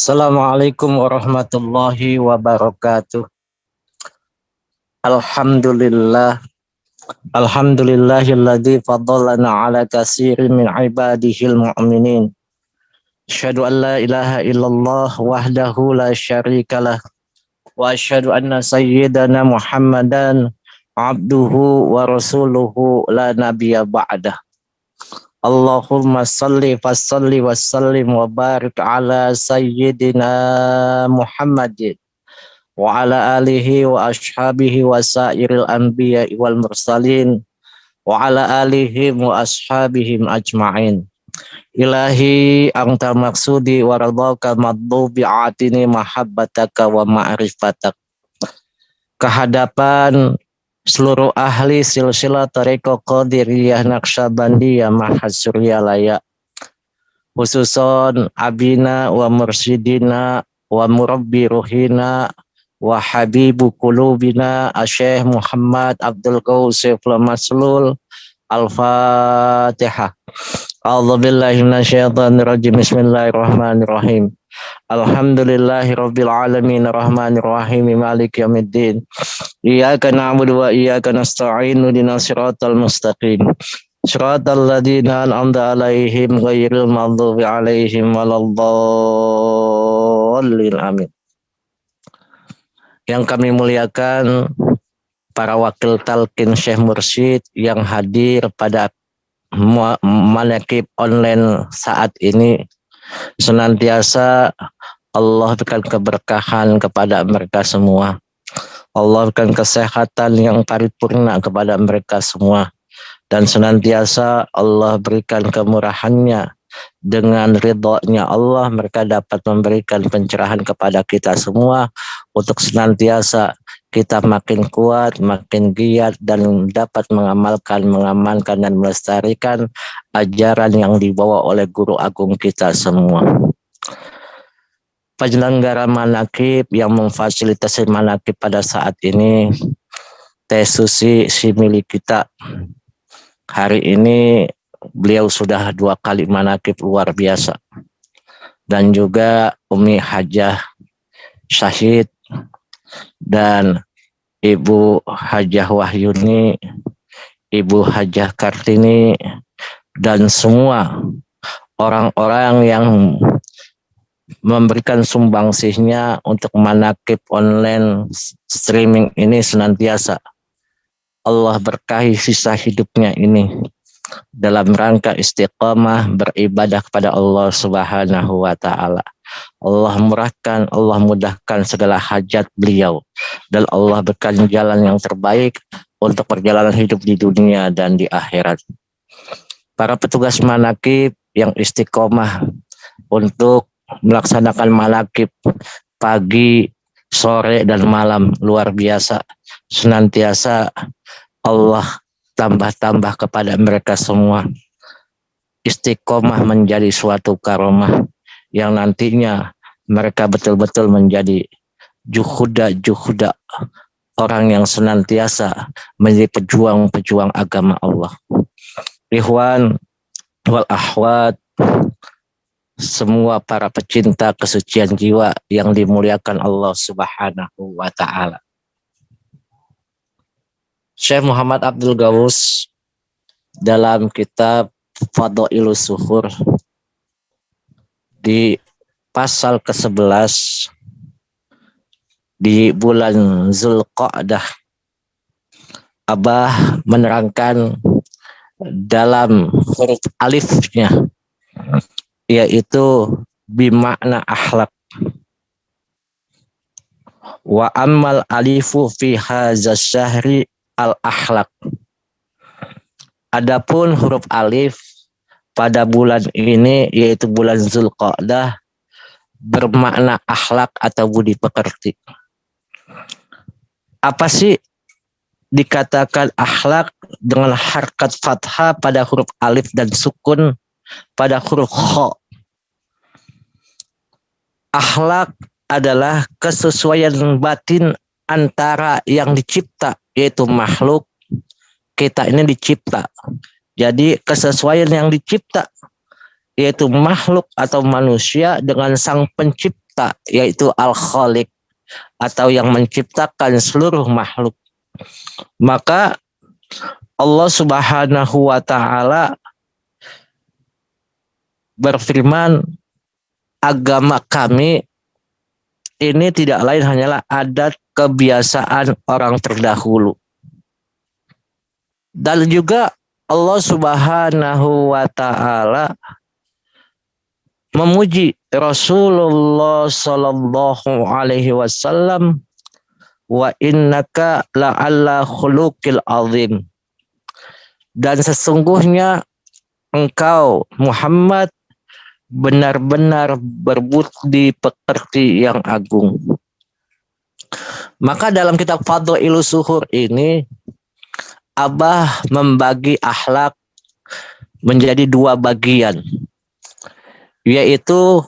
Assalamualaikum warahmatullahi wabarakatuh. Alhamdulillah. Alhamdulillahilladzi faddalana ala katsirin min ibadihil mu'minin. Asyhadu an la ilaha illallah wahdahu la syarikalah wa asyhadu anna sayyidana Muhammadan abduhu wa rasuluhu la nabiyya ba'dah. Allahumma salli wa sallim wa barik ala sayyidina Muhammadin wa ala alihi wa ashabihi wa sairil anbiya wal mursalin wa ala alihim wa ashabihim ajma'in. Ilahi anta maksudi wa radhaka madlubi atini mahabbataka wa ma'rifatak. Kehadapan seluruh ahli silsilah Thariqah Qadiriyah Naqsyabandiyah Mahadsurya Laya, khususon abina wa mursyidina wa murabbi ruhina wa habibu qulubina Syekh Muhammad Abdul Qausiful Maslul. Al-Fatihah. A'udzubillahi minasyaitonir rajim. Bismillahirrahmanirrahim. Alhamdulillahi rabbil alamin arrahmanir rahim maliki yaumiddin. Iyyaka na'budu wa iyyaka nasta'in ihdinas siratal mustaqim. Siratal ladzina an'amta 'alaihim ghairil maghdubi 'alaihim waladdallin. Amin. Yang kami muliakan para wakil talqin Syekh Mursyid yang hadir pada manaqib online saat ini, senantiasa Allah berikan keberkahan kepada mereka semua. Allah berikan kesehatan yang paripurna kepada mereka semua. Dan senantiasa Allah berikan kemurahannya. Dengan ridhonya Allah mereka dapat memberikan pencerahan kepada kita semua. Untuk senantiasa kita makin kuat, makin giat dan dapat mengamalkan, dan melestarikan ajaran yang dibawa oleh guru agung kita semua. Penyelenggara manaqib yang memfasilitasi manaqib pada saat ini, Teh Susi si milik kita. Hari ini beliau sudah 2 kali manaqib luar biasa. Dan juga Umi Hajah Syahid dan Ibu Hajah Wahyuni, Ibu Hajah Kartini, dan semua orang-orang yang memberikan sumbangsihnya untuk manaqib online streaming ini, senantiasa Allah berkahi sisa hidupnya ini dalam rangka istiqamah beribadah kepada Allah Subhanahu wa taala. Allah murahkan, Allah mudahkan segala hajat beliau, dan Allah berikan jalan yang terbaik untuk perjalanan hidup di dunia dan di akhirat. Para petugas manaqib yang istiqomah untuk melaksanakan manaqib pagi, sore, dan malam, luar biasa. Senantiasa Allah tambah-tambah kepada mereka semua. Istiqomah menjadi suatu karomah yang nantinya mereka betul-betul menjadi juhuda orang yang senantiasa menjadi pejuang-pejuang agama Allah. Ikhwan wal akhwat, semua para pecinta kesucian jiwa yang dimuliakan Allah Subhanahu wa taala. Syekh Muhammad Abdul Ghaus dalam kitab Fadhailus Suhur di pasal ke-11 di bulan Zulqa'dah, Abah menerangkan dalam huruf alifnya, yaitu bimakna akhlak. Wa ammal alifu fi hadzal syahri al akhlak. Adapun huruf alif pada bulan ini, yaitu bulan Zulqa'dah, bermakna akhlak atau budi pekerti. Apa sih dikatakan akhlak dengan harkat fathah pada huruf alif dan sukun pada huruf kha? Akhlak adalah kesesuaian batin antara yang dicipta, yaitu makhluk. Kita ini dicipta. Jadi kesesuaian yang dicipta, yaitu makhluk atau manusia, dengan sang pencipta pencipta, yaitu Al-Khaliq, atau yang menciptakan seluruh makhluk. Maka Allah Subhanahu wa taala berfirman, agama kami ini tidak lain hanyalah adat kebiasaan orang terdahulu. Dan juga Allah Subhanahu wa taala memuji Rasulullah sallallahu alaihi wasallam, wa innaka la'alla khuluqil azim. Dan sesungguhnya engkau Muhammad benar-benar berbudi pekerti yang agung. Maka dalam kitab Fadhailus Zuhur ini Abah membagi akhlak menjadi dua bagian, yaitu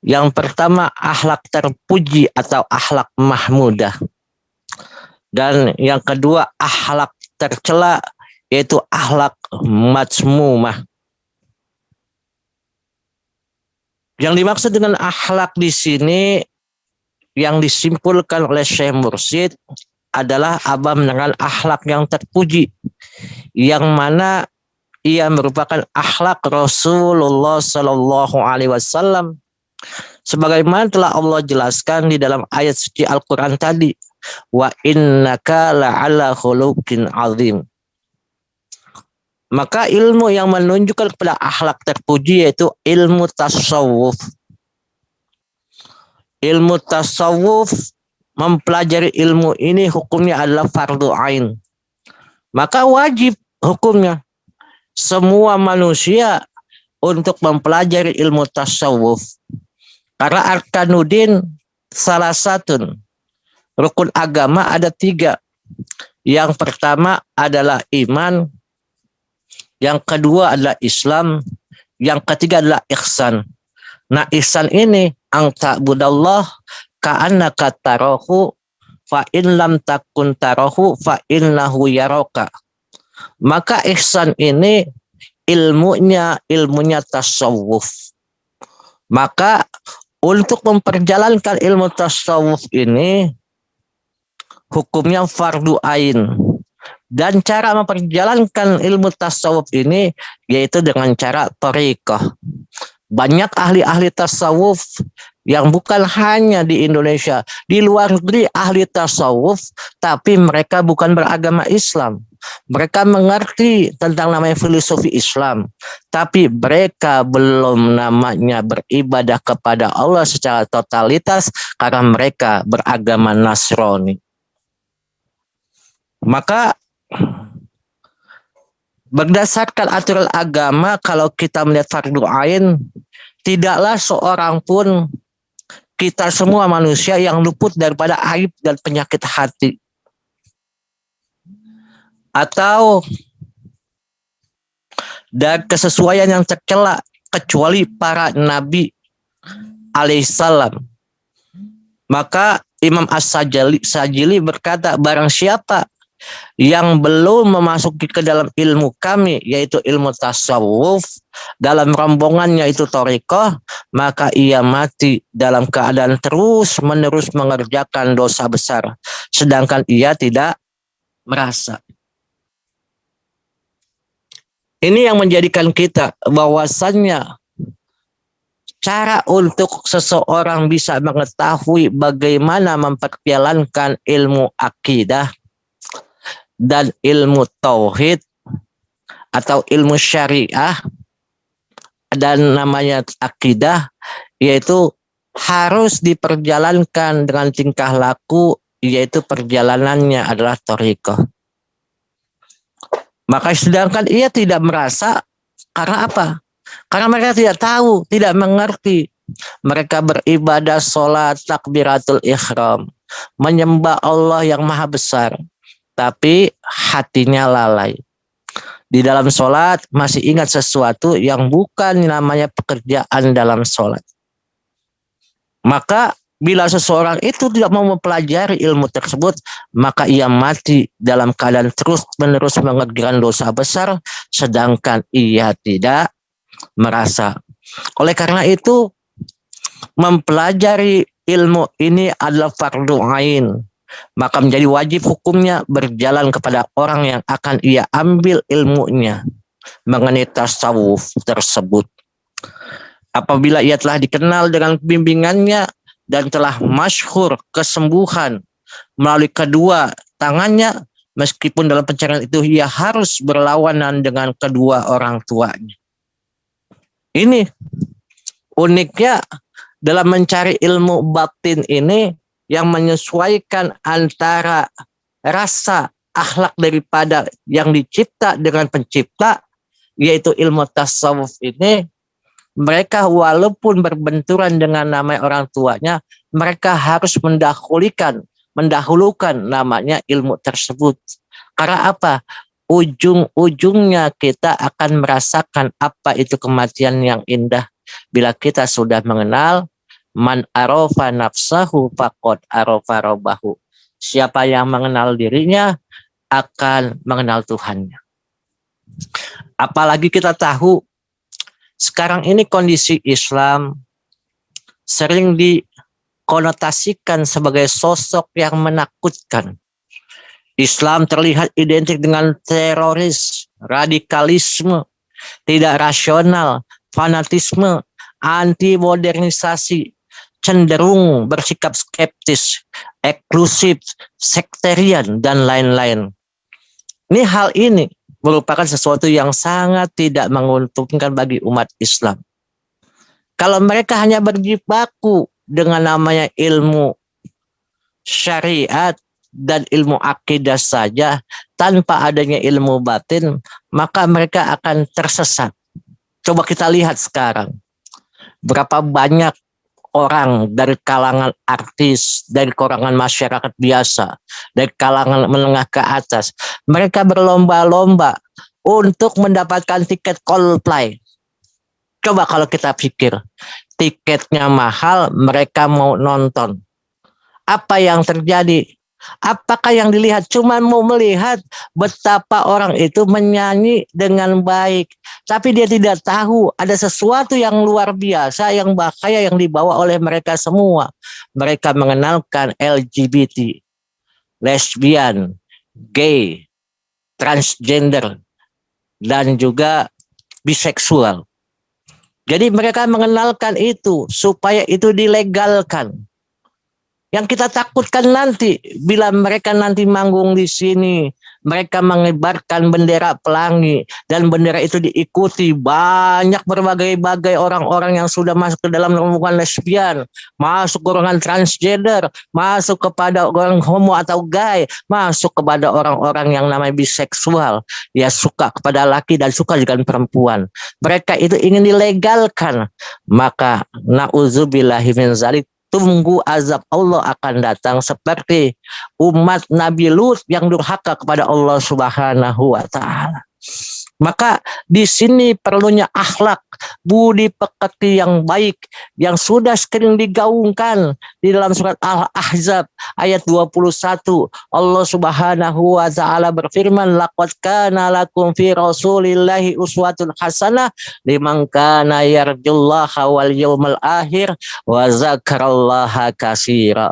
yang pertama akhlak terpuji atau akhlak mahmudah, dan yang kedua akhlak tercela yaitu akhlak mazmumah. Yang dimaksud dengan akhlak di sini yang disimpulkan oleh Syekh Mursyid adalah Abah menerangkan akhlak yang terpuji, yang mana ia merupakan akhlak Rasulullah Sallallahu Alaihi Wasallam, sebagaimana telah Allah jelaskan di dalam ayat suci Al-Quran tadi, wa innaka la'ala khuluqin azim. Maka ilmu yang menunjukkan kepada akhlak terpuji yaitu ilmu tasawuf. Ilmu tasawuf, mempelajari ilmu ini hukumnya adalah fardu ain. Maka wajib hukumnya semua manusia untuk mempelajari ilmu tasawuf. Karena arkanuddin salah satu rukun agama ada 3. Yang pertama adalah iman, yang kedua adalah Islam, yang ketiga adalah ihsan. Nah, ihsan ini anta budallah ka'annaka tarahu fa in lam takun tarahu fa innahu yaraka. Maka ihsan ini ilmunya tasawuf. Maka untuk memperjalankan ilmu tasawuf ini hukumnya fardu ain. Dan cara memperjalankan ilmu tasawuf ini yaitu dengan cara thariqah. Banyak ahli-ahli tasawuf yang bukan hanya di Indonesia, di luar negeri ahli tasawuf, tapi mereka bukan beragama Islam. Mereka mengerti tentang namanya filosofi Islam, tapi mereka belum namanya beribadah kepada Allah secara totalitas karena mereka beragama Nasrani. Maka berdasarkan aturan agama, kalau kita melihat fardu ain, tidaklah seorang pun, kita semua manusia yang luput daripada aib dan penyakit hati. Atau dan kesesuaian yang tercela kecuali para nabi alaihissalam. Maka Imam As-Sajili berkata, barang siapa yang belum memasuki ke dalam ilmu kami, yaitu ilmu tasawuf, dalam rombongannya itu thariqah, maka ia mati dalam keadaan terus menerus mengerjakan dosa besar, sedangkan ia tidak merasa. Ini yang menjadikan kita bahwasannya cara untuk seseorang bisa mengetahui bagaimana memperjalankan ilmu akidah dan ilmu tauhid atau ilmu syariah dan namanya akidah, yaitu harus diperjalankan dengan tingkah laku, yaitu perjalanannya adalah thariqah. Maka sedangkan ia tidak merasa, karena apa? Karena mereka tidak tahu, tidak mengerti. Mereka beribadah sholat takbiratul ihram, menyembah Allah yang maha besar, tapi hatinya lalai. Di dalam sholat masih ingat sesuatu yang bukan namanya pekerjaan dalam sholat. Maka bila seseorang itu tidak mau mempelajari ilmu tersebut, maka ia mati dalam keadaan terus-menerus mengerjakan dosa besar, sedangkan ia tidak merasa. Oleh karena itu, Mempelajari ilmu ini adalah fardu ain, maka menjadi wajib hukumnya berjalan kepada orang yang akan ia ambil ilmunya mengenai tasawuf tersebut. Apabila ia telah dikenal dengan bimbingannya dan telah masyhur kesembuhan melalui kedua tangannya, meskipun dalam pencarian itu ia harus berlawanan dengan kedua orang tuanya. Ini uniknya dalam mencari ilmu batin ini yang menyesuaikan antara rasa akhlak daripada yang dicipta dengan pencipta, yaitu ilmu tasawuf ini. Mereka walaupun berbenturan dengan nama orang tuanya, mereka harus mendahulukan namanya ilmu tersebut. Karena apa? Ujung-ujungnya kita akan merasakan apa itu kematian yang indah bila kita sudah mengenal man arofa nafsahu faqad arofa robbahu. Siapa yang mengenal dirinya akan mengenal Tuhannya. Apalagi kita tahu sekarang ini kondisi Islam sering dikonotasikan sebagai sosok yang menakutkan. Islam terlihat identik dengan teroris, radikalisme, tidak rasional, fanatisme, anti modernisasi, cenderung bersikap skeptis, eksklusif, sektarian, dan lain-lain. Hal ini merupakan sesuatu yang sangat tidak menguntungkan bagi umat Islam. Kalau mereka hanya berjibaku dengan namanya ilmu syariat dan ilmu akidah saja tanpa adanya ilmu batin, maka mereka akan tersesat. Coba kita lihat sekarang, berapa banyak orang dari kalangan artis, dari kalangan masyarakat biasa, dari kalangan menengah ke atas, mereka berlomba-lomba untuk mendapatkan tiket Coldplay. Coba kalau kita pikir, tiketnya mahal, mereka mau nonton. Apa yang terjadi? Apakah yang dilihat? Cuma mau melihat betapa orang itu menyanyi dengan baik. Tapi dia tidak tahu ada sesuatu yang luar biasa, yang bahaya yang dibawa oleh mereka semua. Mereka mengenalkan LGBT, lesbian, gay, transgender, dan juga biseksual. Jadi mereka mengenalkan itu supaya itu dilegalkan. Yang kita takutkan nanti bila mereka nanti manggung di sini, mereka mengibarkan bendera pelangi dan bendera itu diikuti banyak berbagai-bagai orang-orang yang sudah masuk ke dalam lingkungan lesbian, masuk golongan transgender, masuk kepada orang homo atau gay, masuk kepada orang-orang yang namanya biseksual, ya suka kepada laki dan suka dengan perempuan. Mereka itu ingin dilegalkan, maka na'udzubillahi min dzalik, tunggu azab Allah akan datang seperti umat Nabi Lut yang durhaka kepada Allah Subhanahu wa taala. Maka di sini perlunya akhlak, budi pekerti yang baik yang sudah sering digaungkan di dalam surat Al-Ahzab ayat 21. Allah Subhanahu wa taala berfirman, laqad kana lakum fi rasulillahi uswatun hasanah liman kana yarjullaha wal yawmal akhir wa zakarallaha katsira.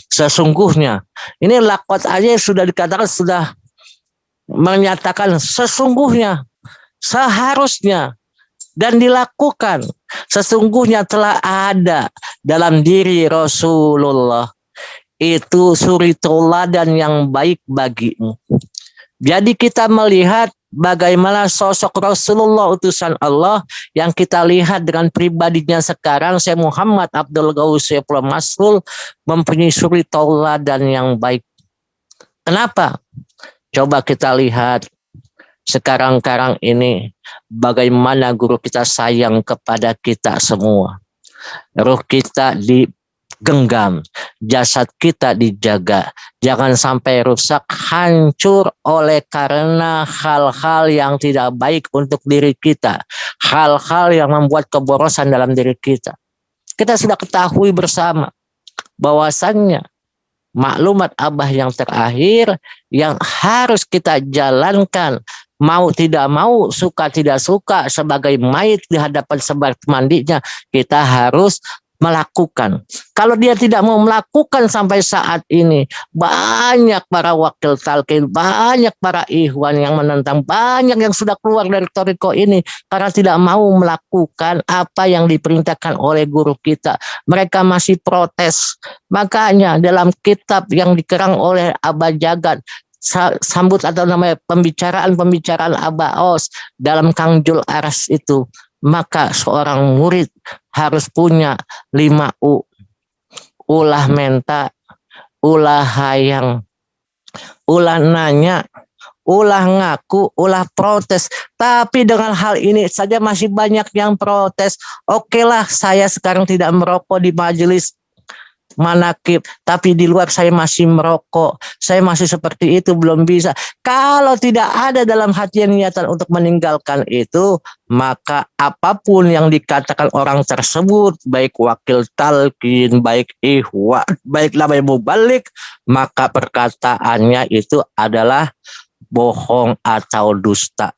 Sesungguhnya, ini laqad aja sudah dikatakan, sudah menyatakan sesungguhnya, seharusnya, dan dilakukan. Sesungguhnya telah ada dalam diri Rasulullah itu suri teladan yang baik bagimu. Jadi kita melihat bagaimana sosok Rasulullah utusan Allah yang kita lihat dengan pribadinya sekarang, Syekh Muhammad Abdul Ghaus Saifullah Masrur mempunyai suri teladan yang baik. Kenapa? Coba kita lihat sekarang ini bagaimana guru kita sayang kepada kita semua. Ruh kita digenggam, jasad kita dijaga. Jangan sampai rusak, hancur oleh karena hal-hal yang tidak baik untuk diri kita. Hal-hal yang membuat keborosan dalam diri kita. Kita sudah ketahui bersama bahwasannya maklumat Abah yang terakhir yang harus kita jalankan, mau tidak mau, suka tidak suka, sebagai mayit di hadapan sebar mandinya, kita harus melakukan. Kalau dia tidak mau melakukan sampai saat ini, banyak para wakil talqin, banyak para ikhwan yang menentang, banyak yang sudah keluar dari toriko ini karena tidak mau melakukan apa yang diperintahkan oleh guru kita. Mereka masih protes. Makanya dalam kitab yang dikerang oleh Aba Jagat, sambut atau namanya pembicaraan Aba Os dalam Kangjul Aras itu, maka seorang murid harus punya 5 U. Ulah menta, ulah hayang, ulah nanya, ulah ngaku, ulah protes. Tapi dengan hal ini saja masih banyak yang protes. Oke lah, saya sekarang tidak merokok di majelis manakib, tapi di luar saya masih merokok, saya masih seperti itu, belum bisa. Kalau tidak ada dalam hati niatan untuk meninggalkan itu, maka apapun yang dikatakan orang tersebut, baik wakil talqin, baik ikhwan, baik namanya mubalik, maka perkataannya itu adalah bohong atau dusta.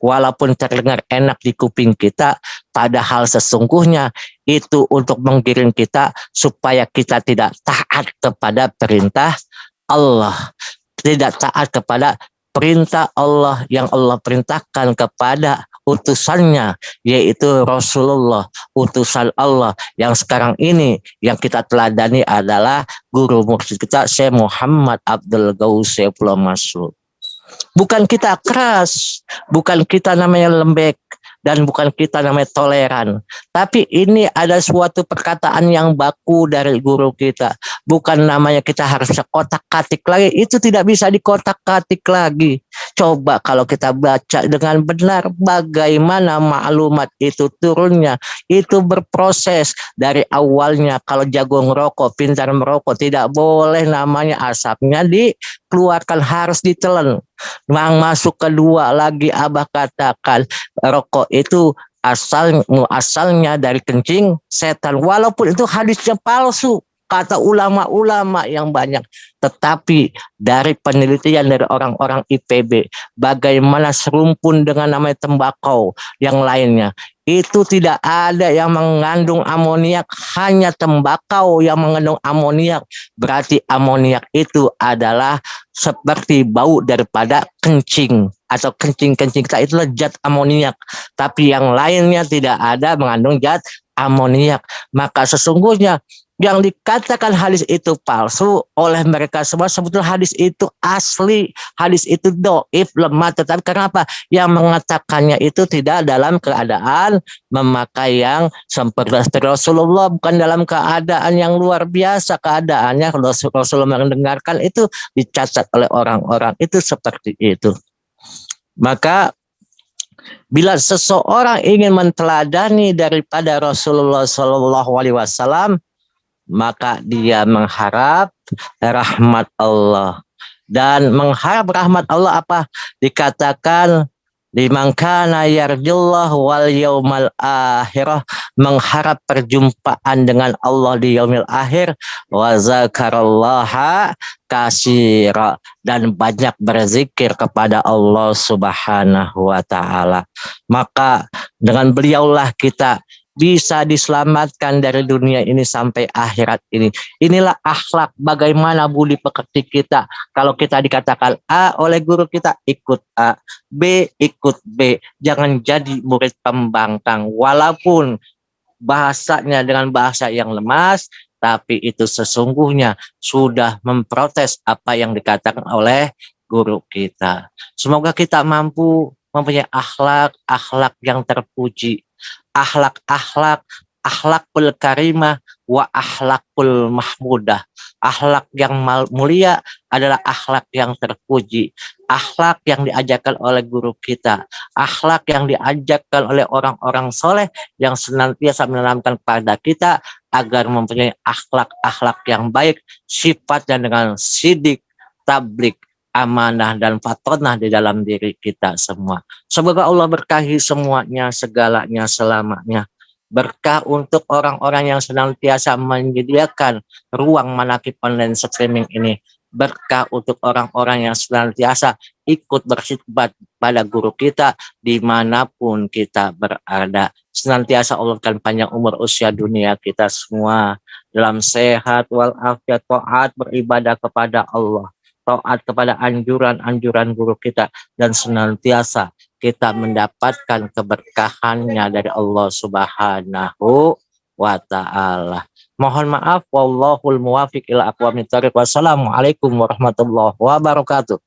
Walaupun terdengar enak di kuping kita, padahal sesungguhnya itu untuk menggiring kita supaya kita tidak taat kepada perintah Allah, tidak taat kepada perintah Allah yang Allah perintahkan kepada utusannya, yaitu Rasulullah, utusan Allah yang sekarang ini yang kita teladani adalah guru mursyid kita Syekh Muhammad Abdul Ghaus Saifullah Masud. Bukan kita keras, bukan kita namanya lembek, dan bukan kita namanya toleran. Tapi ini ada suatu perkataan yang baku dari guru kita. Bukan namanya kita harus kotak-katik lagi. Itu tidak bisa dikotak-katik lagi. Coba kalau kita baca dengan benar bagaimana maklumat itu turunnya. Itu berproses dari awalnya. Kalau jagung rokok, pintar merokok, tidak boleh namanya asapnya dikeluarkan, harus ditelan. Yang masuk kedua lagi Abah katakan rokok itu asalnya dari kencing setan, walaupun itu hadisnya palsu kata ulama-ulama yang banyak, tetapi dari penelitian dari orang-orang IPB bagaimana serumpun dengan namanya tembakau yang lainnya, itu tidak ada yang mengandung amoniak, hanya tembakau yang mengandung amoniak. Berarti amoniak itu adalah seperti bau daripada kencing, atau kencing-kencing kita itulah zat amoniak, tapi yang lainnya tidak ada mengandung zat amoniak. Maka sesungguhnya yang dikatakan hadis itu palsu oleh mereka semua, sebetulnya hadis itu asli, hadis itu doif, lemah. Tetapi kenapa? Yang mengatakannya itu tidak dalam keadaan memakai yang sempurna. Rasulullah bukan dalam keadaan yang luar biasa keadaannya. Rasulullah mendengarkan itu dicatat oleh orang-orang itu seperti itu. Maka bila seseorang ingin menteladani daripada Rasulullah SAW, maka dia mengharap rahmat Allah. Dan mengharap rahmat Allah apa? Dikatakan liman kana yarjullah wal yaumal akhirah, mengharap perjumpaan dengan Allah di yaumil akhir, wa zakarallaha katsira, dan banyak berzikir kepada Allah Subhanahu wa taala. Maka dengan beliaulah kita bisa diselamatkan dari dunia ini sampai akhirat ini. Inilah akhlak bagaimana budi pekerti kita. Kalau kita dikatakan A oleh guru kita, ikut A, B ikut B. Jangan jadi murid pembangkang, walaupun bahasanya dengan bahasa yang lemas, tapi itu sesungguhnya sudah memprotes apa yang dikatakan oleh guru kita. Semoga kita mampu mempunyai akhlak yang terpuji, akhlakul karimah wa akhlakul mahmudah. Akhlak yang mulia adalah akhlak yang terpuji, akhlak yang diajarkan oleh guru kita, akhlak yang diajarkan oleh orang-orang soleh yang senantiasa menanamkan pada kita agar mempunyai akhlak yang baik, sifatnya dengan sidik, tablik, amanah, dan fatonah di dalam diri kita semua. Semoga Allah berkahi semuanya, segalanya, selamanya. Berkah untuk orang-orang yang senantiasa menyediakan ruang manakib online streaming ini. berkah untuk orang-orang yang senantiasa ikut berkhidmat pada guru kita dimanapun kita berada. Senantiasa Allah kan panjang umur usia dunia kita semua dalam sehat walafiat, taat beribadah kepada Allah, taat kepada anjuran-anjuran guru kita, dan senantiasa kita mendapatkan keberkahannya dari Allah Subhanahu wa ta'ala. Mohon maaf, wallahul muwafiq ila aqwamit thoriq. Wassalamualaikum warahmatullahi wabarakatuh.